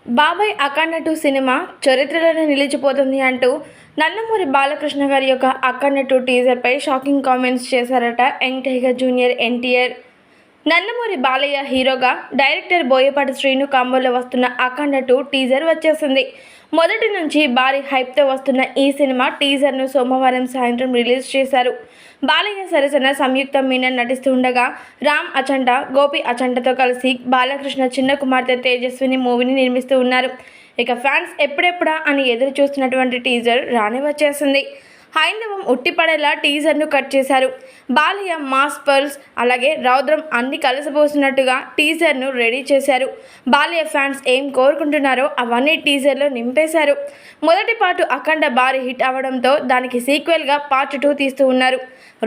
బాబాయ్ అఖండ 2 సినిమా చరిత్రలోనే నిలిచిపోతుంది అంటూ నందమూరి బాలకృష్ణ గారి యొక్క అఖండ 2 టీజర్పై షాకింగ్ కామెంట్స్ చేశారట young tiger junior NTR. Nandamuri Balayya హీరోగా, డైరెక్టర్ బోయపాటి శ్రీను కాంబోలో వస్తున్న అఖండ 2 టీజర్ వచ్చేసింది. మొదటి నుంచి భారీ హైప్తో వస్తున్న ఈ సినిమా టీజర్ను సోమవారం సాయంత్రం రిలీజ్ చేశారు. బాలయ్య సరసన సంయుక్త మీనన్ నటిస్తూ ఉండగా, రామ్ అచంట, గోపి అచంటతో కలిసి బాలకృష్ణ చిన్న కుమార్తె తేజస్విని మూవీని నిర్మిస్తూ ఉన్నారు. ఇక ఫ్యాన్స్ ఎప్పుడెప్పుడా అని ఎదురు చూస్తున్నటువంటి టీజర్ రానే వచ్చేసింది. హైందవం ఉట్టిపడేలా టీజర్ను కట్ చేశారు. బాలయ్య మాస్ పర్ల్స్ అలాగే రౌద్రం అన్ని కలిసిపోసినట్టుగా టీజర్ను రెడీ చేశారు. బాలయ్య ఫ్యాన్స్ ఏం కోరుకుంటున్నారో అవన్నీ టీజర్లో నింపేశారు. మొదటి పార్ట్ అఖండ భారీ హిట్ అవడంతో దానికి సీక్వెల్గా పార్ట్ 2 తీస్తూ ఉన్నారు.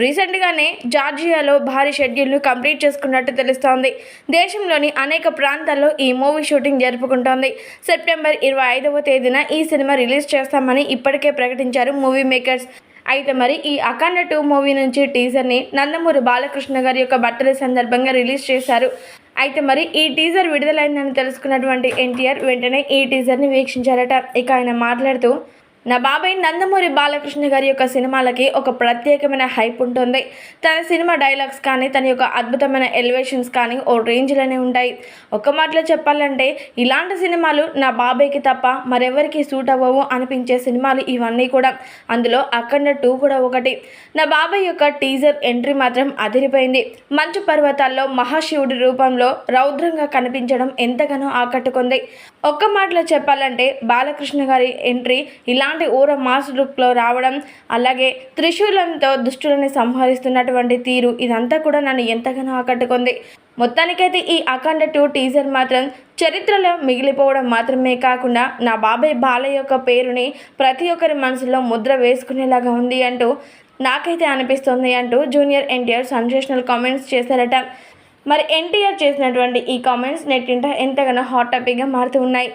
రీసెంట్గానే జార్జియాలో భారీ షెడ్యూల్ను కంప్లీట్ చేసుకున్నట్టు తెలుస్తోంది. దేశంలోని అనేక ప్రాంతాల్లో ఈ మూవీ షూటింగ్ జరుపుకుంటోంది. సెప్టెంబర్ 25వ తేదీన ఈ సినిమా రిలీజ్ చేస్తామని ఇప్పటికే ప్రకటించారు మూవీ మేకర్స్. అయితే మరి ఈ అఖండ 2 మూవీ నుంచి టీజర్ని నందమూరి బాలకృష్ణ గారి యొక్క బర్త్డే సందర్భంగా రిలీజ్ చేశారు. అయితే మరి ఈ టీజర్ విడుదలైందని తెలుసుకున్నటువంటి ఎన్టీఆర్ వెంటనే ఈ టీజర్ని వీక్షించారట. ఇక ఆయన మాట్లాడుతూ, నా బాబాయ్ నందమూరి బాలకృష్ణ గారి యొక్క సినిమాలకి ఒక ప్రత్యేకమైన హైప్ ఉంటుంది. తన సినిమా డైలాగ్స్ కానీ, తన యొక్క అద్భుతమైన ఎలివేషన్స్ కానీ ఓ రేంజ్లోనే ఉంటాయి. ఒక్క మాటలో చెప్పాలంటే ఇలాంటి సినిమాలు నా బాబాయ్కి తప్ప మరెవరికి సూట్ అవ్వవు అనిపించే సినిమాలు ఇవన్నీ కూడా. అందులో అఖండ 2 కూడా ఒకటి. నా బాబాయ్ యొక్క టీజర్ ఎంట్రీ మాత్రం అదిరిపోయింది. మంచు పర్వతాల్లో మహాశివుడి రూపంలో రౌద్రంగా కనిపించడం ఎంతగానో ఆకట్టుకుంది. ఒక్క మాటలో చెప్పాలంటే బాలకృష్ణ గారి ఎంట్రీ ఇలాంటి ఊర మాస్ లుక్లో రావడం, అలాగే త్రిశూలంతో దుష్టులని సంహరిస్తున్నటువంటి తీరు, ఇదంతా కూడా నన్ను ఎంతగానో ఆకట్టుకుంది. మొత్తానికైతే ఈ అఖండ 2 టీజర్ మాత్రం చరిత్రలో మిగిలిపోవడం మాత్రమే కాకుండా నా బాబాయ్ బాలయ్య యొక్క పేరుని ప్రతి ఒక్కరి మనసులో ముద్ర వేసుకునేలాగా ఉంది అంటూ నాకైతే అనిపిస్తుంది అంటూ జూనియర్ ఎన్టీఆర్ సెన్సేషనల్ కామెంట్స్ చేశారట. మరి ఎన్టీఆర్ చేసినటువంటి ఈ కామెంట్స్ నెట్టింట ఎంతగానో హాట్ టాపిక్గా మారుతూ ఉన్నాయి.